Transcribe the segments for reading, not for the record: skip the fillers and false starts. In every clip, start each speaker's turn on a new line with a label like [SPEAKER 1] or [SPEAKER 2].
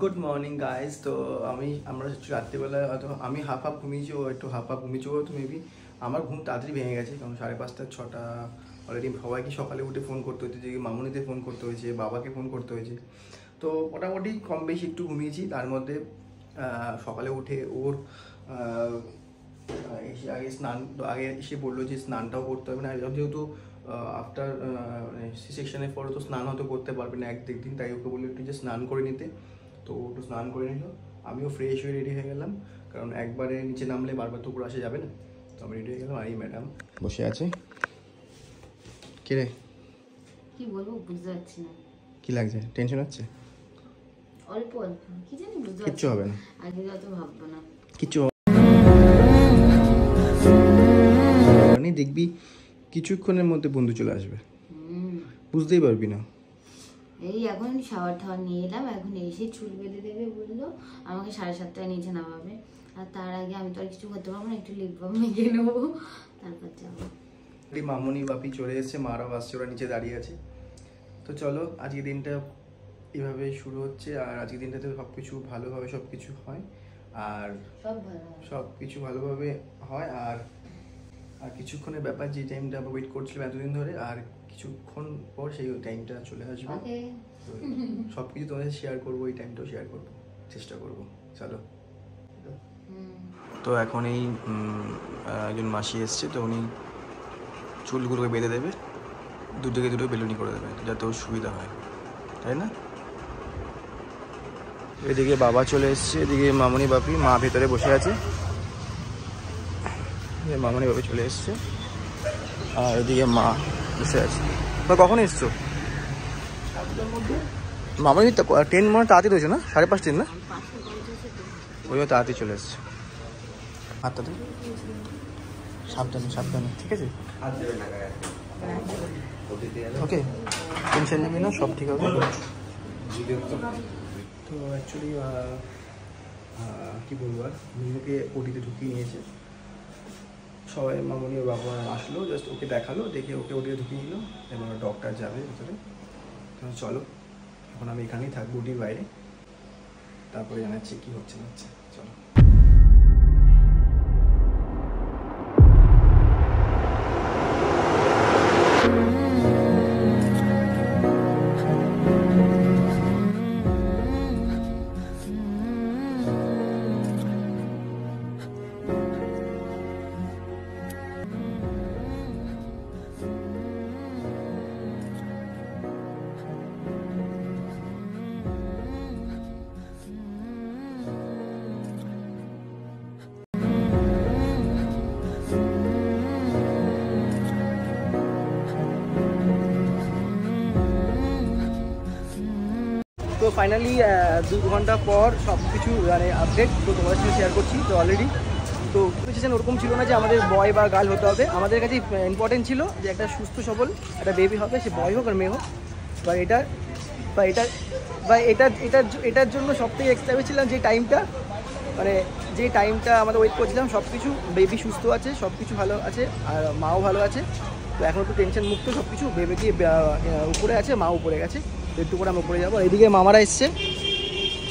[SPEAKER 1] Good morning guys. তো আমরা রাত্রিবেলা হয়তো আমি হাফ ঘুমিয়েছি, ও একটু হাফ ঘুমিয়েছি, ও তো মেবি আমার ঘুম তাড়াতাড়ি ভেঙে গেছে, কারণ 5:30 6টা অলরেডি সবাইকে সকালে উঠে ফোন করতে হয়েছে, যে মামুনিতে ফোন করতে হয়েছে, বাবাকে ফোন করতে হয়েছে। তো মোটামুটি কম বেশি একটু ঘুমিয়েছি। তার মধ্যে সকালে উঠে ওর আগে এসে বললো যে স্নানটাও করতে হবে না, যেহেতু আফটার সি সেকশনের পরে তো স্নান হয়তো করতে পারবে না এক দিন, তাই ওকে বললো একটু যে স্নান করে নিতে। তো ও একটু স্নান করে নিল, আমিও ফ্রেশ হয়ে রেডি হয়ে গেলাম, কারণ একবারে নিচে নামলে বারবার তো উপরে আসা যাবে না। তো আমি রেডি হয়ে গেলাম, আর এই ম্যাডাম বসে আছে। কে রে?
[SPEAKER 2] কি বলবো বুঝতে পারছি না।
[SPEAKER 1] কি লাগছে? টেনশন হচ্ছে?
[SPEAKER 2] অল্প অল্প, কি জানি বুঝতে
[SPEAKER 1] কিচ্ছু হবে না,
[SPEAKER 2] আগে যত ভাববো না
[SPEAKER 1] কিচ্ছু দেখবি কিছুক্ষণের মধ্যে বন্ধু চলে আসবে, বুঝতেই পারবি না।
[SPEAKER 2] এই এখন শাওয়ার টাওয়ার নিয়ে এলাম, এখন এসে চুল বেঁধে দেবে বললো, আমাকে 7:30টায় নিচে নামাবে। আর তার আগে আমি তো আর কিছু করতে পারবো না, একটু লিপ বাম মেখে নেবো, তারপর যাবো।
[SPEAKER 1] মামুনি বাপি চলে এসেছে, মারাও আসছে, ওরা নিচে দাঁড়িয়ে আছে। তো চলো, আজকের দিনটা এভাবে শুরু হচ্ছে, আর আজকের দিনটাতে সব কিছু ভালোভাবে সব কিছু হয়, আর সব কিছু ভালোভাবে হয়। আর কিছুক্ষণের ব্যাপার, যে টাইমটা আমরা ওয়েট করছিলাম এতদিন ধরে, আর কিছুক্ষণ পর সেই টাইমটা চলে আসবে। সব কিছু তোমাদের শেয়ার করবো, এই টাইমটাও শেয়ার করবো, চেষ্টা করবো। চলো। তো এখন এই একজন মাসি এসছে, তো উনি চুলগুলোকে বেঁধে দেবে, দুদিকে দুটো বেলুনি করে দেবে, যাতে ওর সুবিধা হয়, তাই না? এদিকে বাবা চলে এসছে, এদিকে মামুনি বাপি, মা ভেতরে বসে আছে, মামুনি বাপি চলে এসছে, আর এদিকে মা বসে আছে। কখন এসছো? মামুনি ট্রেন মনে তাড়াতাড়ি রয়েছে না, 5:30 না? ওই তাড়াতাড়ি চলে এসছে। হাতটা সাবধানে সাবধানে, ঠিক আছে? ওকে, টেনশন নেবে না, সব ঠিক হবে। তো অ্যাকচুয়ালি কী বলবো, আর নিজেকে ওটিতে ঢুকিয়ে নিয়েছে সবাই। মামুনি ওর বাবা আসলো, জাস্ট ওকে দেখালো, দেখে ওকে ওটিতে ঢুকিয়ে নিল, এবার ডক্টর যাবে ভেতরে। চলো, এখন আমি এখানেই থাকবো ওটির বাইরে, তারপরে জানাচ্ছি কী হচ্ছে না হচ্ছে। চলো। তো ফাইনালি 2 ঘন্টা পর সব কিছু মানে আপডেট তো তোমাদের সাথে শেয়ার করছি। তো অলরেডি তো সিচুয়েশন ওরকম ছিল না যে আমাদের বয় বা গার্ল হতে হবে, আমাদের কাছে ইম্পর্টেন্ট ছিল যে একটা সুস্থ সবল একটা বেবি হবে, সে বয় হোক আর মেয়ে হোক। এটার জন্য সবথেকে এক্সাইটেড ছিলাম, যে টাইমটা মানে যে টাইমটা আমাদের ওয়েট করছিলাম। সব কিছু, বেবি সুস্থ আছে, সব কিছু ভালো আছে, আর মাও ভালো আছে। তো এখন একটু টেনশন মুক্ত সব কিছু, বেবি কি উপরে আছে, মা উপরে গেছে, তো একটু করে আমি উপরে যাবো। এইদিকে মামারা এসছে,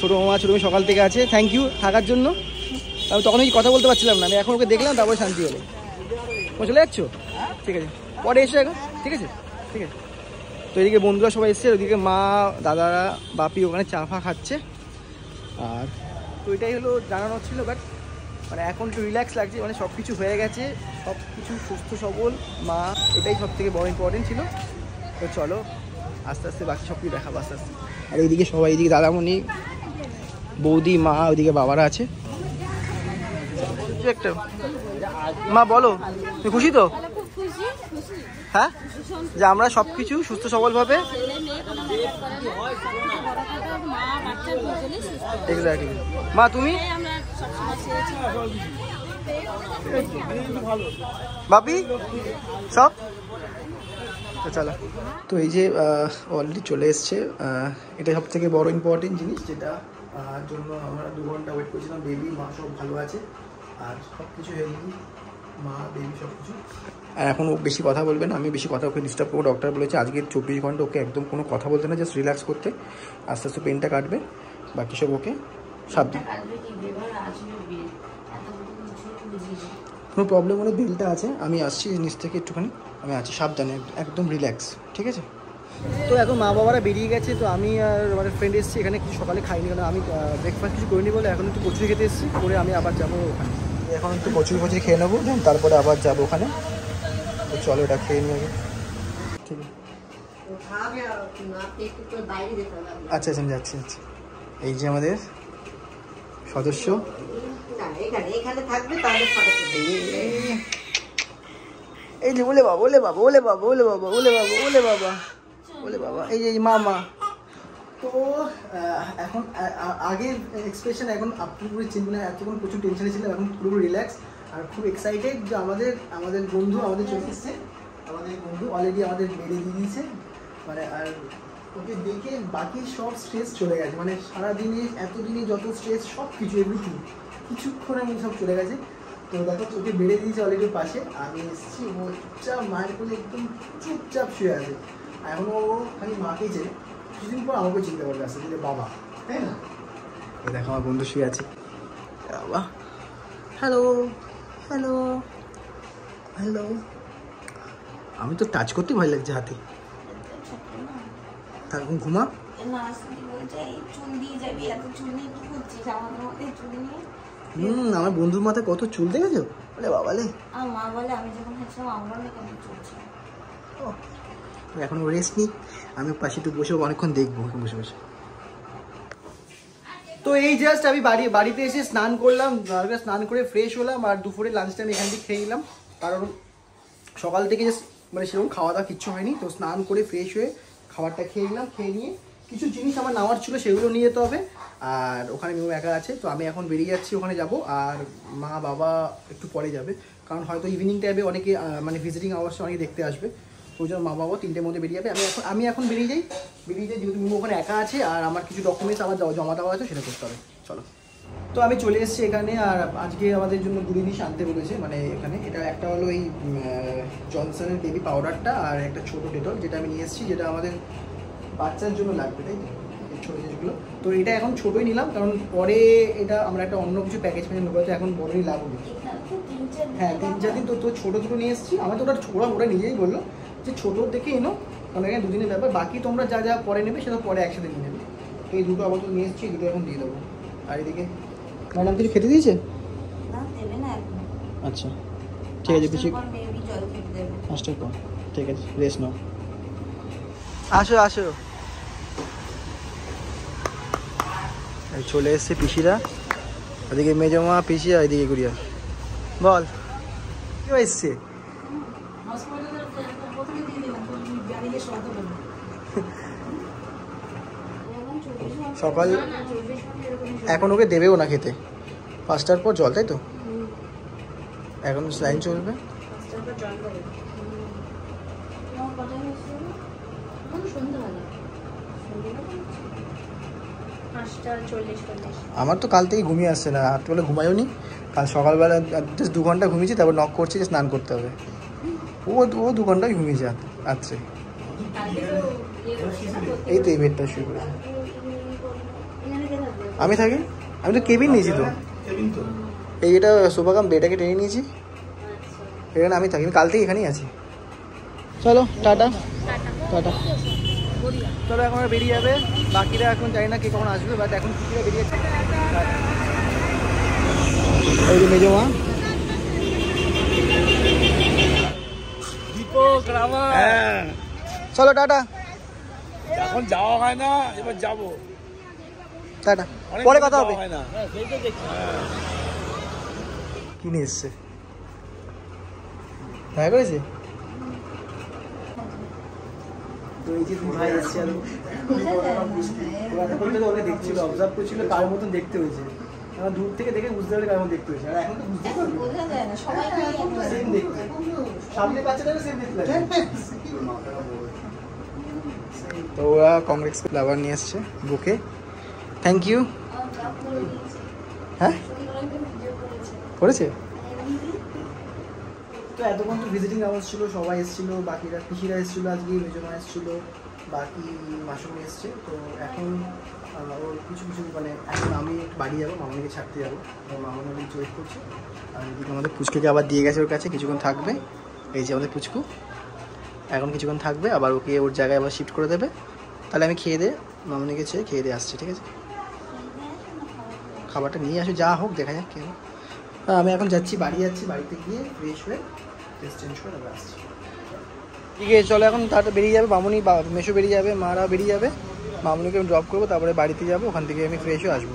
[SPEAKER 1] ছোটো মামা ছোটো মেয়ে সকাল থেকে আছে, থ্যাংক ইউ থাকার জন্য। আমি তখন কি কথা বলতে পারছিলাম না, আমি এখন ওকে দেখলাম, তারপরে শান্তি হলো। ও চলে যাচ্ছ? ঠিক আছে, পরে এসো এখন, ঠিক আছে ঠিক আছে। তো এদিকে বন্ধুরা সবাই এসছে, ওইদিকে মা দাদারা বাপি ওখানে চা ফা খাচ্ছে। আর তো এটাই হলো জানানো ছিল, বাট মানে এখন একটু রিল্যাক্স লাগছে, মানে সব কিছু হয়ে গেছে, সব কিছু সুস্থ সবল মা, এটাই সব থেকে বড় ইম্পর্টেন্ট ছিল। তো চলো আস্তে আস্তে বাকি সব কিছু দেখাবো আস্তে আস্তে। আর এইদিকে সবাই, এইদিকে দাদামণি, বৌদি, মা, ওইদিকে বাবারা আছে। একটা মা বলো, তুমি খুশি তো? হ্যাঁ, যে আমরা সব কিছু সুস্থ সবলভাবে, এক্স্যাক্টলি। মা তুমি? বাপি সব তো চলো। তো এই যে অলরেডি চলে এসছে, এটা সব থেকে বড় ইম্পর্টেন্ট জিনিস, যেটা জন্য আমরা 2 ঘন্টা ওয়েট করছিলাম। বেবি মা সব ভালো আছে, আর সব কিছু হেলদি, মা বেবি সব কিছু। আর এখন ও বেশি কথা বলবে না, আমি বেশি কথা ওকে ডিস্টার্ব করবো। ডক্টর বলেছে আজকে 24 ঘন্টা ওকে একদম কোনো কথা বলতে না, জাস্ট রিল্যাক্স করতে। আস্তে আস্তে পেনটা কাটবে, বাকি সব ওকে সাবধান। কোনো প্রবলেম হলে বিলটা আছে, আমি আসছি নিচ থেকে একটুখানি, আমি আছি, সাবধানে একদম রিল্যাক্স, ঠিক আছে? তো এখন মা বাবারা বেরিয়ে গেছে, তো আমি আর আমার ফ্রেন্ড এসেছি এখানে, কিছু সকালে খাইনি কারণ আমি ব্রেকফাস্ট কিছু করিনি বলে। এখন একটু কচুরি খেতে এসেছি, করে আমি আবার যাবো ওখানে। এখন একটু কচুরি খেয়ে নেবো, দেন তারপরে আবার যাবো ওখানে। তো চলো এটা খেয়ে নিই আগে, ঠিক আছে? আচ্ছা আচ্ছা, আমি যাচ্ছি। এই যে আমাদের সদস্য, এই যে ওলে বাবা, ওলে বাবা, ওলে বাবা, ওলে বাবা, ওলে বাবা, ওলে বাবা, ওলে বাবা, এই যে মামা। তো এখন আগের এক্সপ্রেশন এখন পুরোপুরি চেঞ্জ, না এতক্ষণ প্রচুর টেনশনে ছিলাম, এখন পুরোপুরি রিল্যাক্স আর খুব এক্সাইটেড যে আমাদের বন্ধু আমাদের চলে এসছে। আমাদের বন্ধু অলরেডি আমাদের বেড়ে দিয়ে দিয়েছে, মানে আর ওকে দেখে বাকি সব স্ট্রেস চলে গেছে, মানে সারাদিনে এতদিনে যত স্ট্রেস সব কিছু এভরিথিং কিছুক্ষণের মধ্যে সব চলে গেছে। তো দেখো ওকে বেড়ে দিয়েছে অলরেডি পাশে, আমি এসেছি, ও চুপচাপ মায়ের কোলে একদম চুপচাপ শুয়ে আছে। এখন ও খালি মাকেই চেনে, কিছুদিন পর আমাকে চিনতে পারবে আসতে যে বাবা, তাই না? দেখো আমার বন্ধু শুয়ে আছে, বাবা, হ্যালো হ্যালো হ্যালো। আমি তো টাচ করতে ভয় লাগছে হাতে, তখন ঘুমা। আমার বন্ধুর মাথায় কত চুল দেখেছো? বলে বাবালে,
[SPEAKER 2] মা বলে আমি যখন হচ্ছিলাম আমার কেমন চলছে।
[SPEAKER 1] এখন রেস্ট নিই, আমি পাশে একটু বসে অনেকক্ষণ দেখবো বসে বসে। তো এই জাস্ট আমি বাড়িতে এসে স্নান করলাম, স্নান করে ফ্রেশ হলাম, আর দুপুরে লাঞ্চ টাইম এখান থেকে খেয়ে নিলাম, কারণ সকাল থেকে জাস্ট মানে সেরকম খাওয়া দাওয়া কিচ্ছু হয়নি। তো স্নান করে ফ্রেশ হয়ে খাবারটা খেয়ে নিলাম, খেয়ে নিয়ে কিছু জিনিস আমার নেওয়ার ছিল সেগুলো নিয়ে যেতে হবে, আর ওখানে মেয়ে একা আছে। তো আমি এখন বেরিয়ে যাচ্ছি, ওখানে যাব, আর মা বাবা একটু পরে যাবে, কারণ হয়তো ইভিনিং টাইমে অনেকে মানে ভিজিটিং আওয়ার্সে অনেকে দেখতে আসবে, তো ওই জন্য মা বাবা 3টের মধ্যে বেরিয়ে যাবে। আমি এখন বেরিয়ে যাই যেহেতু মেয়ে ওখানে একা আছে, আর আমার কিছু ডকুমেন্টস আবার জমা দেওয়া আছে, সেটা করতে হবে। চলো, তো আমি চলে এসেছি এখানে, আর আজকে আমাদের জন্য 2 জিনিস আনতে বলেছে, মানে এখানে এটা একটা হলো এই জনসনের বেবি পাউডারটা, আর একটা ছোটো ডেটল যেটা আমি নিয়ে এসেছি, যেটা আমাদের বাচ্চার জন্য লাগবে, তাই এই ছোটো জিনিসগুলো। তো এটা এখন ছোটোই নিলাম, কারণ পরে এটা আমরা একটা অন্য কিছু প্যাকেজ নেবো, তো এখন বড়ই লাগবে। হ্যাঁ 3-4 দিন, তো ছোটো দুটো নিয়ে এসেছি। আমার তো ওরা নিজেই বললো যে ছোটো দেখে এনো, কারণ এখানে 2 দিনের ব্যাপার, বাকি তোমরা যা যা পরে নেবে সেটা পরে একসাথে নিয়ে নেবে। তো এই দুটো আবার তো নিয়ে এসেছি, দুটো এখন দিয়ে দেবো। আর এদিকে ম্যাডাম কিছু খেতে দিয়েছে? আচ্ছা ঠিক আছে, বেশি 5টার পর, ঠিক আছে, রেস্ট নাও। আসো চলে এসছে পিসিরা, ওদিকে মেজমা, পিসি, আর এদিকে গুড়িয়া। বল কি এসছে? সকাল এখন ওকে দেবেও না খেতে, 5টার পর জল, তাই তো? এখন লাইন চলবে। আমার তো কাল থেকে ঘুমিয়ে আসছে না, রাত্রিবেলা ঘুমায়ও নি, কাল সকালবেলা জাস্ট 2 ঘন্টা ঘুমিয়েছি, তারপর নক করছে যে স্নান করতে হবে। ও 2 ঘন্টায় ঘুমিয়েছে রাত্রে, এই তো এই বেডটা শুয়ে করেছে। আমি থাকি, আমি তো কেবিন নিয়েছি, তো এই এটা সোফা বেডটাকে টেনে নিয়েছি, এখানে আমি থাকি, কাল থেকে এখানেই আছি। চলো টাটা টাটা। চলো এখন বেরিয়ে যাবে, বাকিরা এখন জানি না কে কখন আসবে, বাট এখন কুকিরা বেরিয়েছে। এই যে মেজমা, চলো টাটা।
[SPEAKER 3] এখন যাওয়া হয় না, এবার যাবো,
[SPEAKER 1] টাটা, পরে কথা হবে। কি নিয়ে এসছে, দেখা করেছে? তো এই যে ভাই এসছে, আর ওরা দেখছিল, অবজার্ভ করছিল, কার মতন দেখতে হয়েছে, দূর থেকে দেখে বুঝতে পারলে কার মতন দেখতে হয়েছে, আর এখন তো বুঝতে পারবে সেম দেখতে, সামনে বাচ্চাটারও সেম দেখতে লাগে। তো ওরা কংগ্রেস ফ্লাওয়ার নিয়ে এসছে বুকে, থ্যাংক ইউ। হ্যাঁ করেছে, তো এতক্ষণ তো ভিজিটিং আওয়ার্স ছিল, সবাই এসেছিলো, বাকিরা পিসিরা এসেছিলো, আজকে মেজমা এসেছিলো, বাকি মাসুমি এসছে। তো এখন ওর কিছু কিছু মানে এখন আমি বাড়ি যাবো, মামনিকে ছাড়তে যাবো, মামনি আমি ওয়েট করছি। আর এদিকে আমাদের পুচকুকে আবার দিয়ে গেছে ওর কাছে, কিছুক্ষণ থাকবে। এই যে আমাদের পুচকু এখন কিছুক্ষণ থাকবে, আবার ওকে ওর জায়গায় আবার শিফট করে দেবে। তাহলে আমি খেয়ে দিয়ে মামনিকে খেয়ে দিয়ে আসছি, ঠিক আছে? খাবারটা নিয়ে আসো, যা হোক দেখা যাক কেন। আমি এখন যাচ্ছি, বাড়ি যাচ্ছি, বাড়িতে গিয়ে ফ্রেশ হয়ে ড্রেস চেঞ্জ করে আবার আসছি। ঠিক আছে চলো, এখন তাড়াতাড়ি বেরিয়ে যাবে, মামনি মেশো বেরিয়ে যাবে, মারা বেরিয়ে যাবে, মামনিকে আমি ড্রপ করবো, তারপরে বাড়িতে যাবো, ওখান থেকে আমি ফ্রেশ হয়ে আসবো।